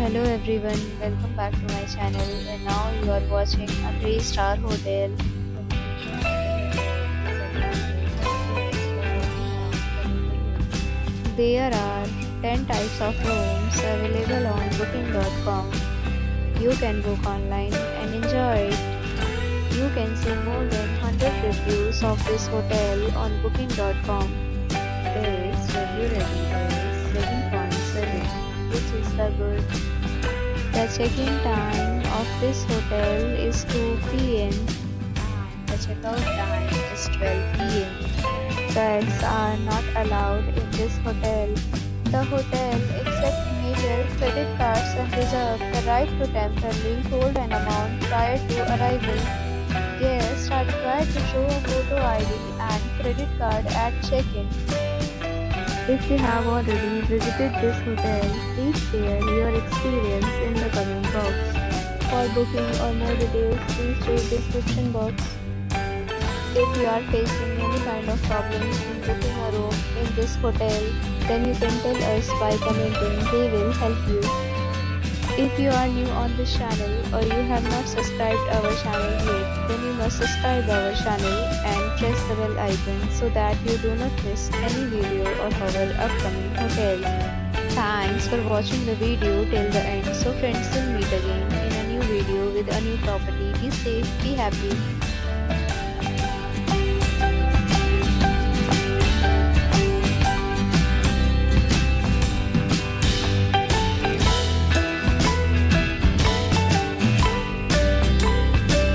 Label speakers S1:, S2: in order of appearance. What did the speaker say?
S1: Hello everyone, welcome back to my channel and now you are watching a 3-star hotel. There are 10 types of rooms available on booking.com. You can book online and enjoy it. You can see more than 100 reviews of this hotel on booking.com. Its review rating is 7.7, which is the good. The check-in time of this hotel is 2 p.m. and the check-out time is 12 p.m. Pets are not allowed in this hotel. The hotel accepts major credit cards and reserves the right to temporarily hold an amount prior to arrival. Guests are required to show a photo ID and credit card at check-in. If you have already visited this hotel, please share your experience in the comment box. For booking or more details, please read description box. If you are facing any kind of problems in booking a room in this hotel, then you can tell us by commenting. We will help you. If you are new on this channel or you have not subscribed our channel yet, then you must subscribe our channel and press the bell icon so that you do not miss any video of our upcoming hotels. Thanks for watching the video till the end. So friends, will meet again in a new video with a new property. Be safe, be happy.